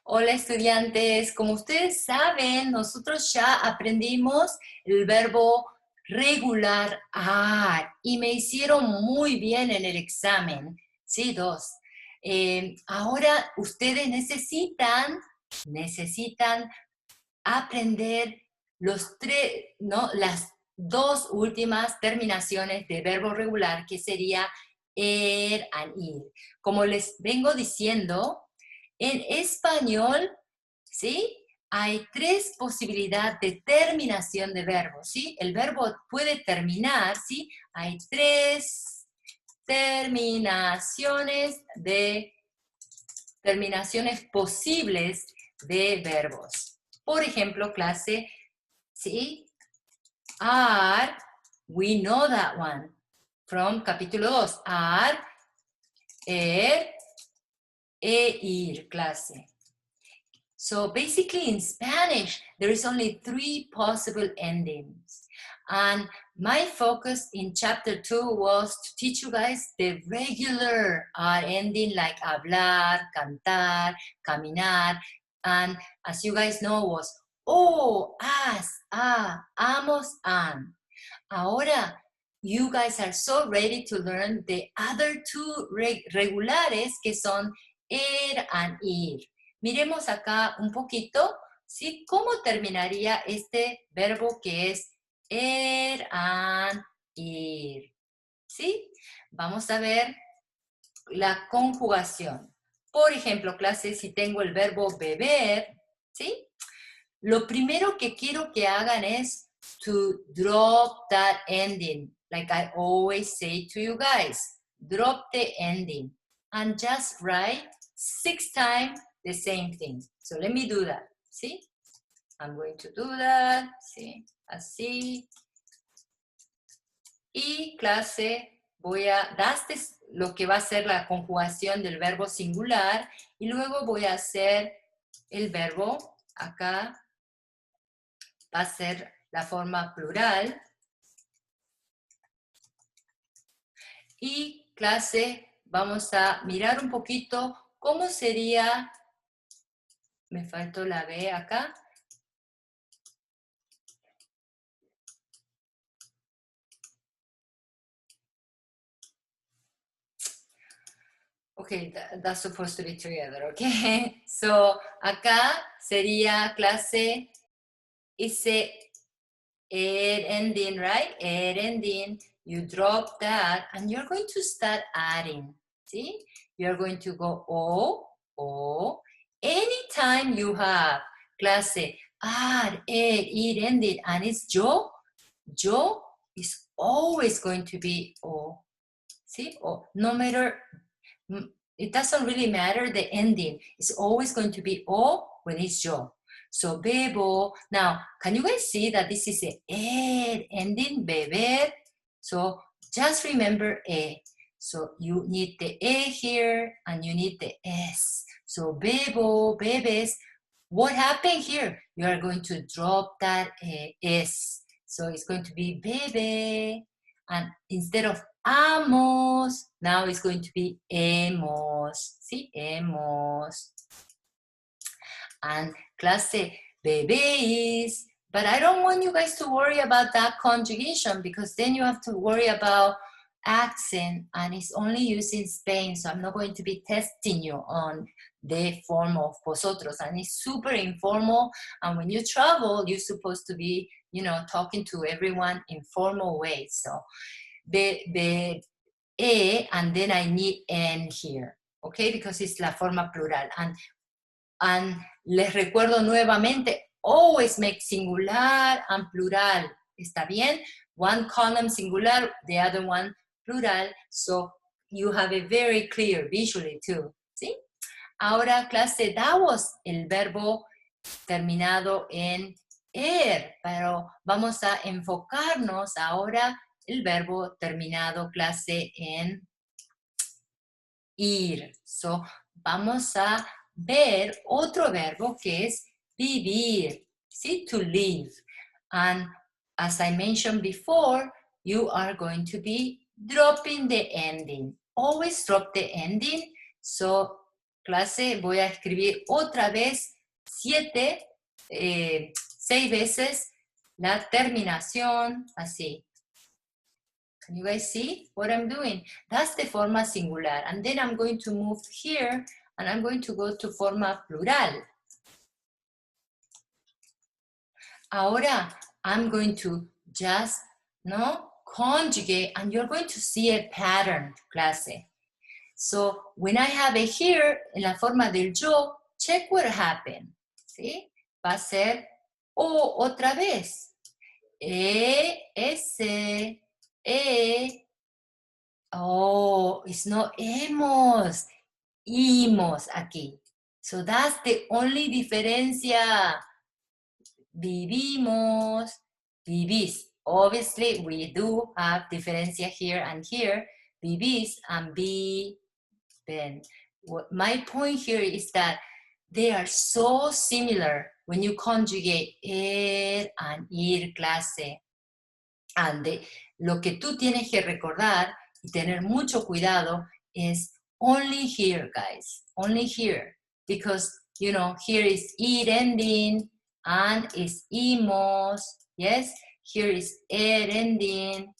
Hola estudiantes, como ustedes saben, nosotros ya aprendimos el verbo regular y me hicieron muy bien en el examen, sí, 2. Ahora ustedes necesitan aprender las dos últimas terminaciones de verbo regular, que sería and ir. Como les vengo diciendo, en español, ¿sí? Hay tres posibilidades de terminación de verbos, ¿sí? El verbo puede terminar, ¿sí? Hay tres terminaciones posibles de verbos. Por ejemplo, clase, ¿sí? Are, we know that one from capítulo 2. Are, ir, clase. So basically in Spanish, there is only 3 possible endings. And my focus in chapter 2 was to teach you guys the regular ending like hablar, cantar, caminar. And as you guys know was as, amos, an. Ahora, you guys are so ready to learn the other 2 regulares que son and ir. Miremos acá un poquito, ¿sí? ¿Cómo terminaría este verbo que es and ir? ¿Sí? Vamos a ver la conjugación. Por ejemplo, clase, si tengo el verbo beber, ¿sí? Lo primero que quiero que hagan es to drop that ending. Like I always say to you guys, drop the ending and just write 6 times the same thing. So let me do that, ¿sí? I'm going to do that, ¿sí? Así. Y clase, daste lo que va a ser la conjugación del verbo singular y luego voy a hacer el verbo acá. Va a ser la forma plural. Y clase, vamos a mirar un poquito cómo sería, me faltó la B acá. Okay, that's supposed to be together, okay? So, acá sería clase, ese ending, right? Ending, you drop that, and you're going to start adding, see? You're going to go o. Anytime you have clase, add, ir, ending, and it's yo is always going to be o, see? O, no matter, it doesn't really matter the ending. It's always going to be o when it's yo. So, bebo. Now, can you guys see that this is a ending, beber? So, just remember e. So, you need the e here, and you need the s. So, bebo, bebes. What happened here? You are going to drop that s. So, it's going to be bebe. And instead of amos, now it's going to be hemos. ¿Sí? Hemos. And clase, bebéis. But I don't want you guys to worry about that conjugation because then you have to worry about accent and it's only used in Spain. So I'm not going to be testing you on the form of vosotros. And it's super informal. And when you travel, you're supposed to be, talking to everyone in formal ways. So the e, and then I need n here. Okay, because it's la forma plural. And les recuerdo nuevamente, always make singular and plural. ¿Está bien? One column singular, the other one plural. So you have it very clear visually too. ¿Sí? Ahora, clase, that was el verbo terminado en pero vamos a enfocarnos ahora el verbo terminado, clase, en ir. So, vamos a ver otro verbo que es vivir, ¿sí? To live. And as I mentioned before, you are going to be dropping the ending. Always drop the ending. So, clase, voy a escribir otra vez 6 veces la terminación, así. Can you guys see what I'm doing? That's the forma singular. And then I'm going to move here, and I'm going to go to forma plural. Ahora, I'm going to just, conjugate, and you're going to see a pattern, clase. So, when I have it here, en la forma del yo, check what happened, ¿sí? Va a ser O otra vez. S, oh, it's not hemos, imos aquí. So that's the only diferencia. Vivimos, vivís. Obviously, we do have diferencia here and here. Vivís and viven. My point here is that they are so similar when you conjugate er and ir, clase. And lo que tú tienes que recordar y tener mucho cuidado is only here, guys. Only here. Because, here is ir ending and is imos. Yes? Here is er ending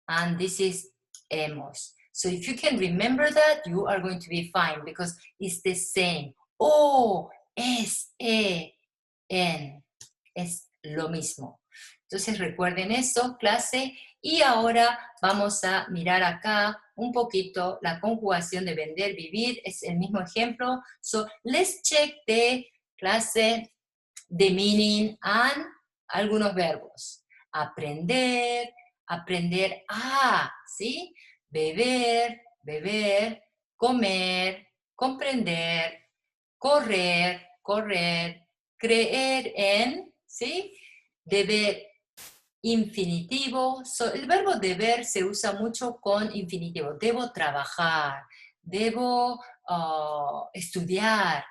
and this is hemos. So if you can remember that, you are going to be fine because it's the same. O, es, en. Es lo mismo. Entonces recuerden eso, clase. Y ahora vamos a mirar acá un poquito la conjugación de vender, vivir. Es el mismo ejemplo. So let's check the clase, the meaning and algunos verbos. Aprender, aprender a, ¿sí? Beber, beber, comer, comprender, correr, correr, creer en, ¿sí? Deber infinitivo. So, el verbo deber se usa mucho con infinitivo. Debo trabajar, debo estudiar.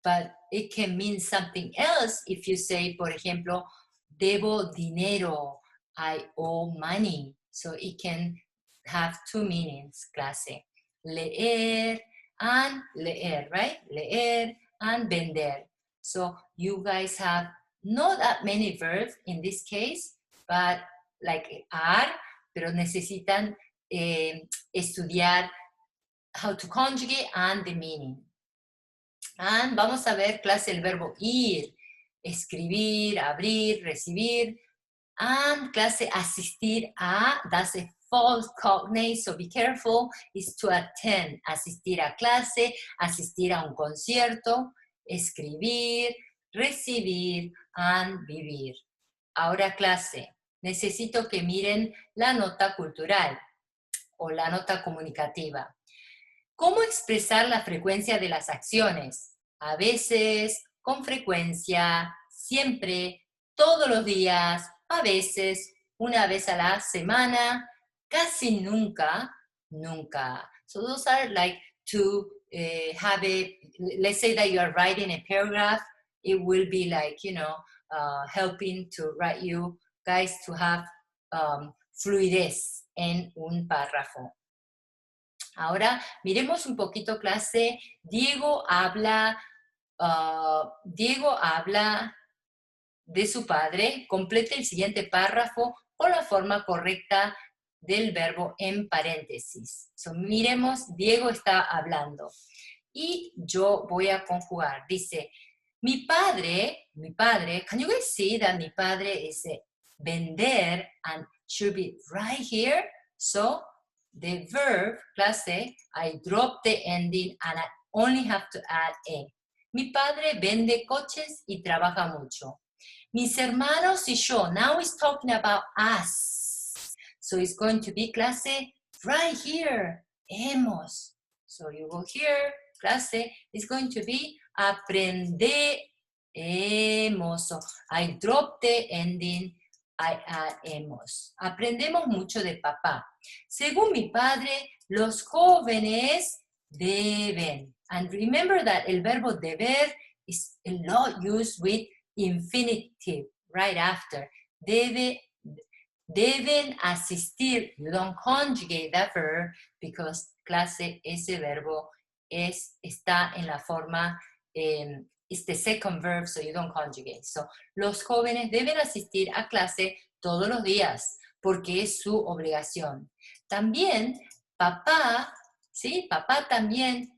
But it can mean something else if you say, por ejemplo, debo dinero, I owe money. So it can have two meanings, clase. Leer and leer, right? Leer and vender. So you guys have not that many verbs in this case, but like are, pero necesitan estudiar how to conjugate and the meaning. And vamos a ver, clase, el verbo ir, escribir, abrir, recibir. And clase, asistir a, that's a false cognate, so be careful, is to attend, asistir a clase, asistir a un concierto, escribir, recibir, and vivir. Ahora clase, necesito que miren la nota cultural o la nota comunicativa. ¿Cómo expresar la frecuencia de las acciones? A veces, con frecuencia, siempre, todos los días, a veces, una vez a la semana, casi nunca, nunca. So those are like to have a, let's say that you are writing a paragraph, it will be like, helping to write you guys to have fluidez en un párrafo. Ahora, miremos un poquito, clase. Diego habla de su padre. Complete el siguiente párrafo con la forma correcta del verbo en paréntesis. So, miremos, Diego está hablando. Y yo voy a conjugar. Dice, mi padre, can you guys see that mi padre is vender and should be right here? So, the verb, clase, I drop the ending and I only have to add a. Mi padre vende coches y trabaja mucho. Mis hermanos y yo. Now it's talking about us. So it's going to be, clase, right here. Hemos. So you go here, clase. It's going to be aprendemos. So I drop the ending. Hemos. Aprendemos mucho de papá. Según mi padre, los jóvenes deben. And remember that el verbo deber is a lot used with infinitive right after. Deben asistir. You don't conjugate that verb because, clase, ese verbo está en la forma, it's the second verb, so you don't conjugate. So, los jóvenes deben asistir a clase todos los días, porque es su obligación. También, papá, ¿sí? Papá también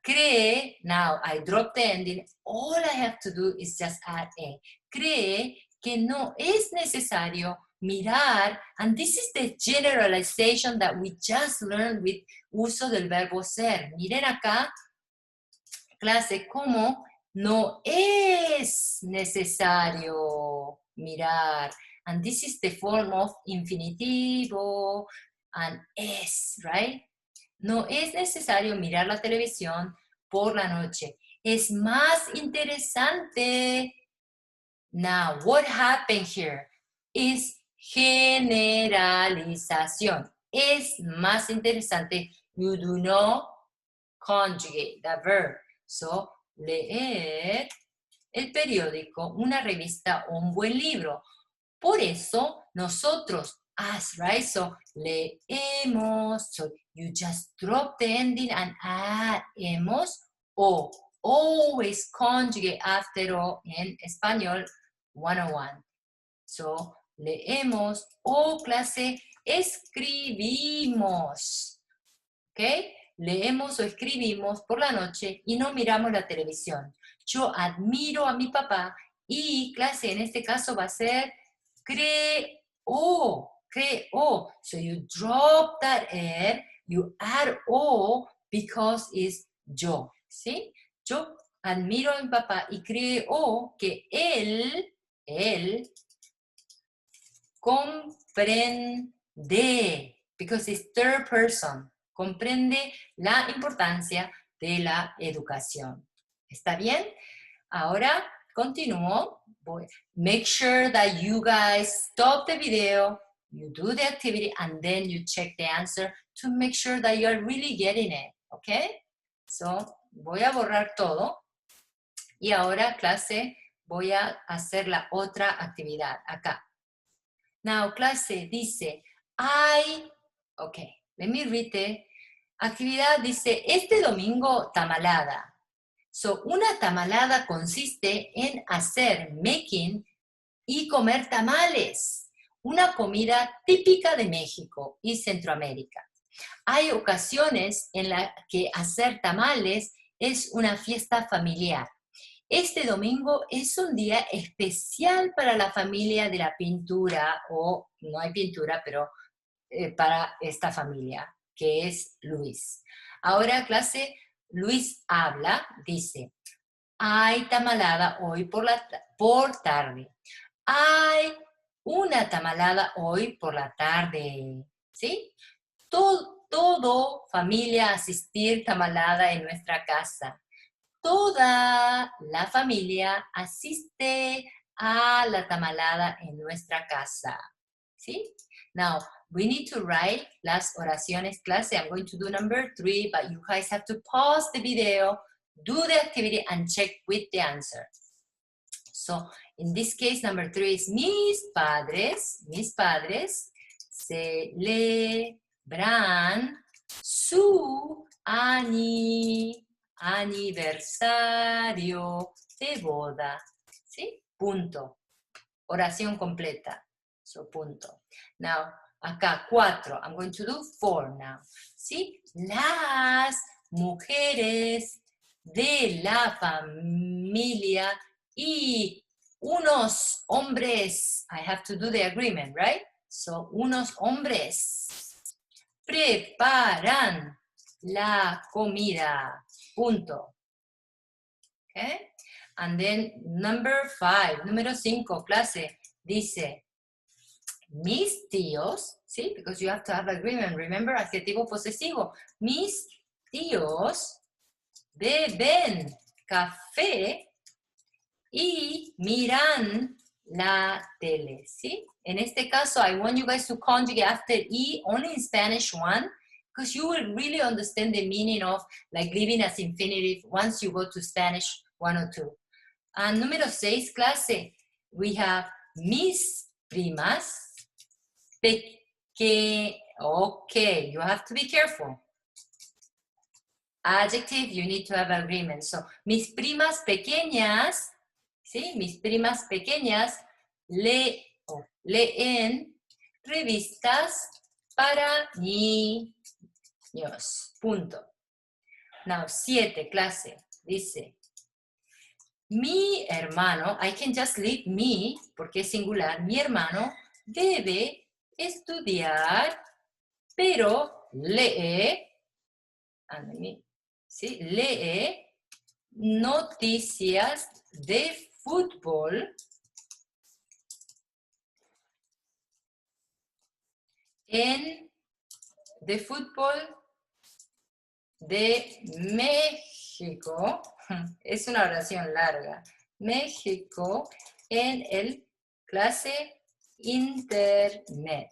cree, now I drop the ending, all I have to do is just add a. Cree que no es necesario mirar, and this is the generalization that we just learned with uso del verbo ser. Miren acá, clase, cómo no es necesario mirar. And this is the form of infinitivo and es, right? No es necesario mirar la televisión por la noche. Es más interesante. Now, what happened here is generalización. Es más interesante. You do not conjugate the verb. So, leer el periódico, una revista o un buen libro. Por eso, nosotros, us, right? So, leemos. So, you just drop the ending and add hemos o. Always conjugate after o en español 101. So, leemos o clase escribimos. ¿Ok? Leemos o escribimos por la noche y no miramos la televisión. Yo admiro a mi papá y clase en este caso va a ser creo. So you drop that you add o because it's yo. ¿Sí? Yo admiro a mi papá y creo que él comprende, because it's third person, comprende la importancia de la educación. ¿Está bien? Ahora continúo. Make sure that you guys stop the video, you do the activity, and then you check the answer to make sure that you're really getting it. Okay? So, voy a borrar todo. Y ahora, clase, voy a hacer la otra actividad acá. Now, clase dice, okay, let me read it. Actividad dice, este domingo tamalada. So, una tamalada consiste en hacer, making, y comer tamales. Una comida típica de México y Centroamérica. Hay ocasiones en las que hacer tamales es una fiesta familiar. Este domingo es un día especial para la familia de la pintura, o no hay pintura, pero para esta familia, que es Luis. Ahora, clase, Luis habla, dice, hay tamalada hoy por tarde. Hay una tamalada hoy por la tarde, ¿sí? Todo familia asistir tamalada en nuestra casa. Toda la familia asiste a la tamalada en nuestra casa. ¿Sí? Now, we need to write las oraciones clase. I'm going to do number 3, but you guys have to pause the video, do the activity, and check with the answer. So, in this case, number 3 is mis padres celebran su aniversario de boda. ¿Sí? Punto. Oración completa. So, punto. Now, acá 4. I'm going to do 4 now. ¿Sí? Las mujeres de la familia y unos hombres. I have to do the agreement, right? So, unos hombres preparan la comida. Punto. Okay? And then number 5, número 5, clase, dice, mis tíos, ¿sí? Because you have to have agreement, remember, adjetivo posesivo. Mis tíos beben café y miran la tele, ¿sí? En este caso, I want you guys to conjugate after E, only in Spanish 1, because you will really understand the meaning of like living as infinitive once you go to Spanish 1 or 2. And número 6, clase, we have mis primas, okay, you have to be careful. Adjective, you need to have agreement. So, mis primas pequeñas, ¿sí? Mis primas pequeñas leen revistas para niños. Punto. Now, 7, clase. Dice, mi hermano, I can just leave me, porque es singular, mi hermano debe estudiar, pero lee, ¿sí? Lee noticias de fútbol de México, es una oración larga, México en el clase internet,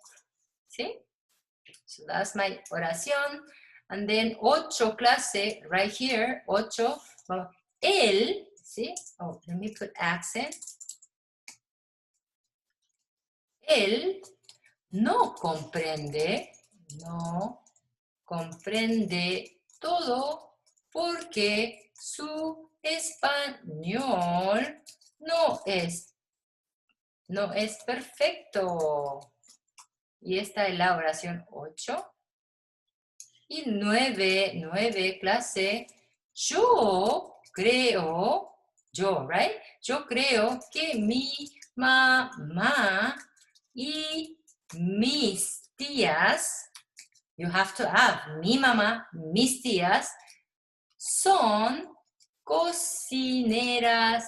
¿sí? So that's my oración. And then 8 clase, right here, 8, él, ¿sí? Oh, let me put accent. Él no comprende todo porque su español no es perfecto. Y esta es la oración 8. Y 9 clase, yo creo que mi mamá y mis tías, you have to have, mi mamá, mis tías, son cocineras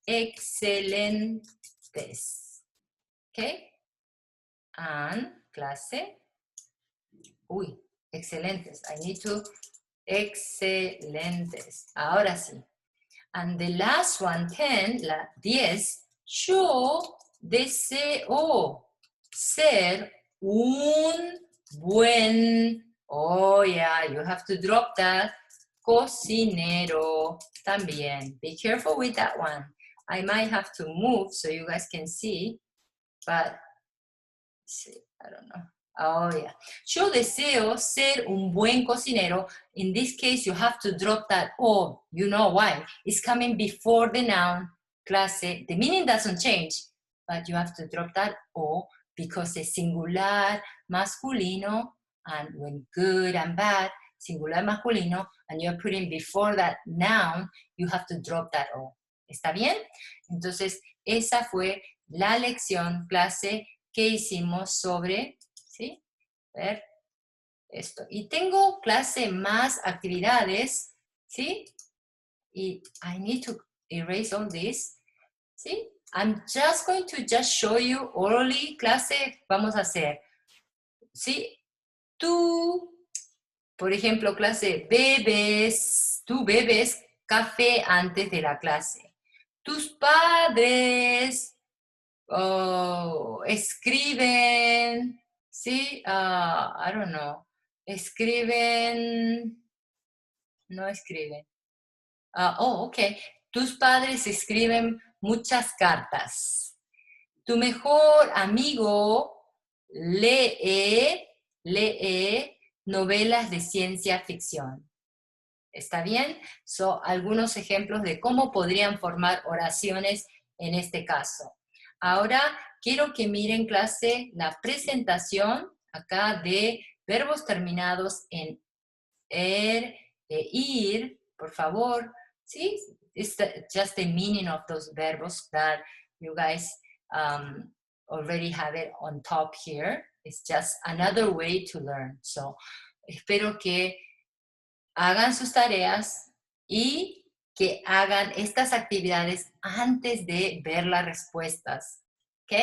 excelentes. ¿Ok? And, clase, excelentes. I need to, excelentes. Ahora sí. And the last one, 10, la 10, yo deseo ser un buen, oh yeah, you have to drop that, cocinero también. Be careful with that one. I might have to move so you guys can see, but I don't know. Oh yeah. Yo deseo ser un buen cocinero. In this case, you have to drop that O. You know why? It's coming before the noun, clase. The meaning doesn't change, but you have to drop that O because it's singular, masculino, and when good and bad, singular, masculino, and you're putting before that noun, you have to drop that O. ¿Está bien? Entonces, esa fue la lección, clase, que hicimos sobre, ¿sí? A ver, esto. Y tengo clase más actividades, ¿sí? Y I need to erase all this, ¿sí? I'm just going to just show you orally, clase, vamos a hacer, ¿sí? Tú, por ejemplo, clase, tú bebes café antes de la clase. Tus padres escriben, ¿sí? I don't know. No escriben. Ok. Tus padres escriben muchas cartas. Tu mejor amigo lee novelas de ciencia ficción. ¿Está bien? Son algunos ejemplos de cómo podrían formar oraciones en este caso. Ahora quiero que miren, clase, la presentación acá de verbos terminados en ir, por favor. ¿Sí? It's just the meaning of those verbs that you guys already have it on top here. It's just another way to learn. So, espero que hagan sus tareas y que hagan estas actividades antes de ver las respuestas. ¿Ok?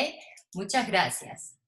Muchas gracias.